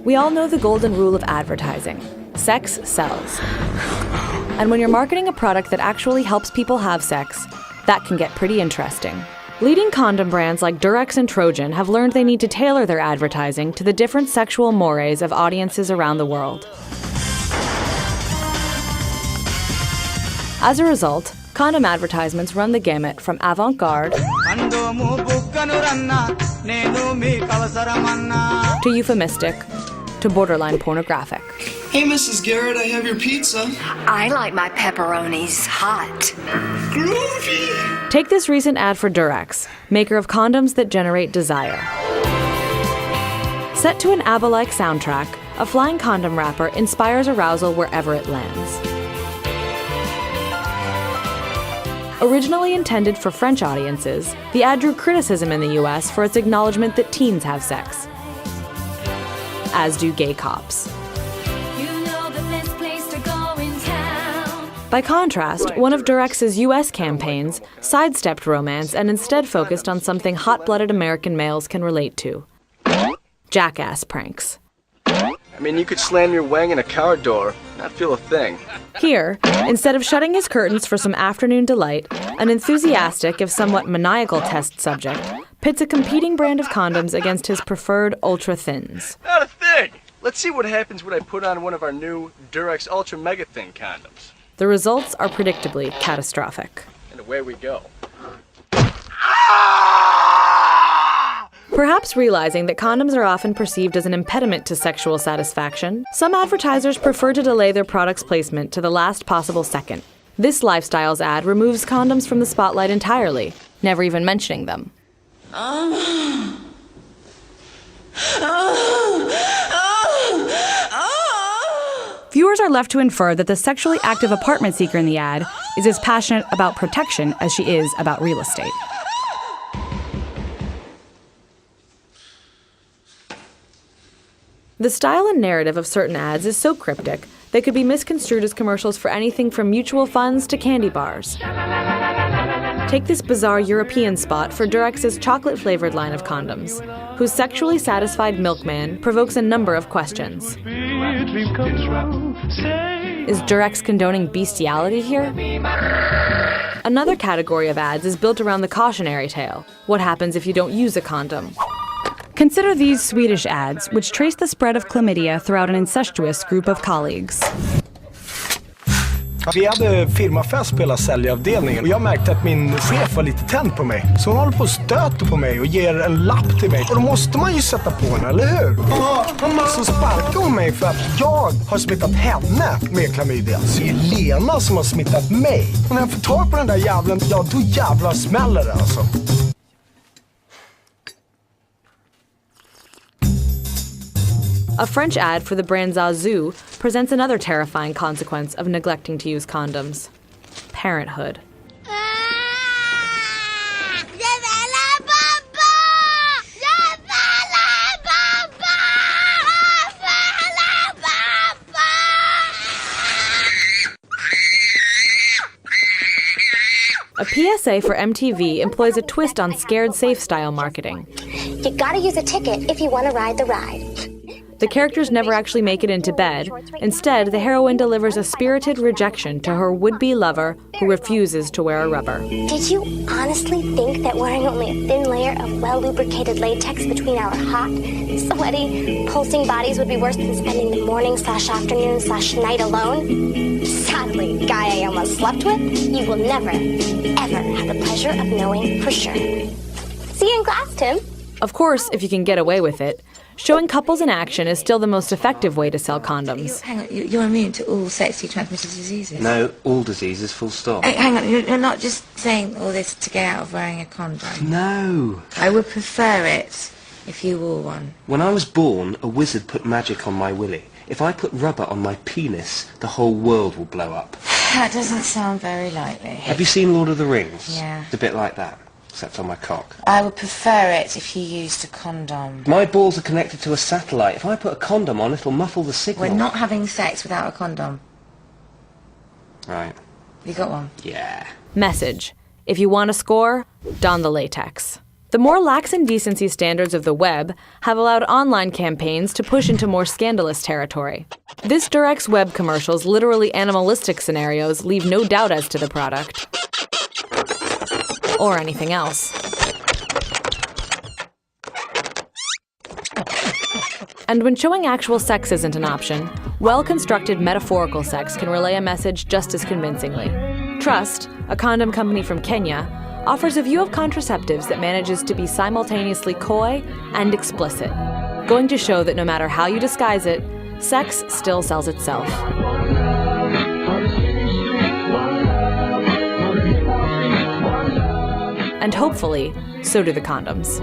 We all know the golden rule of advertising. Sex sells. And when you're marketing a product that actually helps people have sex, that can get pretty interesting. Leading condom brands like Durex and Trojan have learned they need to tailor their advertising to the different sexual mores of audiences around the world. As a result, condom advertisements run the gamut from avant-garde to euphemistic to borderline pornographic. Hey, Mrs. Garrett, I have your pizza. I like my pepperonis hot. Groovy! Take this recent ad for Durex, maker of condoms that generate desire. Set to an ABBA-like soundtrack, a flying condom wrapper inspires arousal wherever it lands. Originally intended for French audiences, the ad drew criticism in the US for its acknowledgement that teens have sex, as do gay cops. By contrast, one of Durex's US campaigns sidestepped romance and instead focused on something hot-blooded American males can relate to: jackass pranks. I mean, you could slam your wang in a car door, not feel a thing. Here, instead of shutting his curtains for some afternoon delight, an enthusiastic, if somewhat maniacal test subject pits a competing brand of condoms against his preferred ultra-thins. Not a thing! Let's see what happens when I put on one of our new Durex Ultra Mega Thin condoms. The results are predictably catastrophic. And away we go. Perhaps realizing that condoms are often perceived as an impediment to sexual satisfaction, some advertisers prefer to delay their product's placement to the last possible second. This lifestyles ad removes condoms from the spotlight entirely, never even mentioning them. Viewers are left to infer that the sexually active apartment seeker in the ad is as passionate about protection as she is about real estate. The style and narrative of certain ads is so cryptic, they could be misconstrued as commercials for anything from mutual funds to candy bars. Take this bizarre European spot for Durex's chocolate-flavored line of condoms, whose sexually satisfied milkman provokes a number of questions. Is Durex condoning bestiality here? Another category of ads is built around the cautionary tale. What happens if you don't use a condom? Consider these Swedish ads, which trace the spread of chlamydia throughout an incestuous group of colleagues. Vi hade firmafest på hela säljavdelningen och jag märkte att min chef var lite tänd på mig. Så hon håller på och stöter på mig och ger en lapp till mig. Och då måste man ju sätta på henne, eller hur? Så sparkar hon mig för att jag har smittat henne med klamydia. Så det är Lena som har smittat mig. Och när jag får tag på den där jävlen, ja då jävlar smäller det alltså. A French ad for the brand Zazu presents another terrifying consequence of neglecting to use condoms: parenthood. A PSA for MTV employs a twist on scared safe style marketing. You gotta use a ticket if you want to ride the ride. The characters never actually make it into bed. Instead, the heroine delivers a spirited rejection to her would-be lover who refuses to wear a rubber. Did you honestly think that wearing only a thin layer of well-lubricated latex between our hot, sweaty, pulsing bodies would be worse than spending the morning/afternoon/night alone? Sadly, guy I almost slept with, you will never, ever have the pleasure of knowing for sure. See you in class, Tim. Of course, if you can get away with it, showing couples in action is still the most effective way to sell condoms. Hang on, you're immune to all sexually transmitted diseases? No, all diseases, full stop. Hey, hang on, you're not just saying all this to get out of wearing a condom? No. I would prefer it if you wore one. When I was born, a wizard put magic on my willy. If I put rubber on my penis, the whole world will blow up. That doesn't sound very likely. Have you seen Lord of the Rings? Yeah. It's a bit like that, except on my cock. I would prefer it if you used a condom. My balls are connected to a satellite. If I put a condom on, it'll muffle the signal. We're not having sex without a condom. Right. You got one? Yeah. Message: if you want to score, don the latex. The more lax indecency standards of the web have allowed online campaigns to push into more scandalous territory. This Durex web commercial's literally animalistic scenarios leave no doubt as to the product. Or anything else. And when showing actual sex isn't an option, well-constructed metaphorical sex can relay a message just as convincingly. Trust, a condom company from Kenya, offers a view of contraceptives that manages to be simultaneously coy and explicit, going to show that no matter how you disguise it, sex still sells itself. And hopefully, so do the condoms.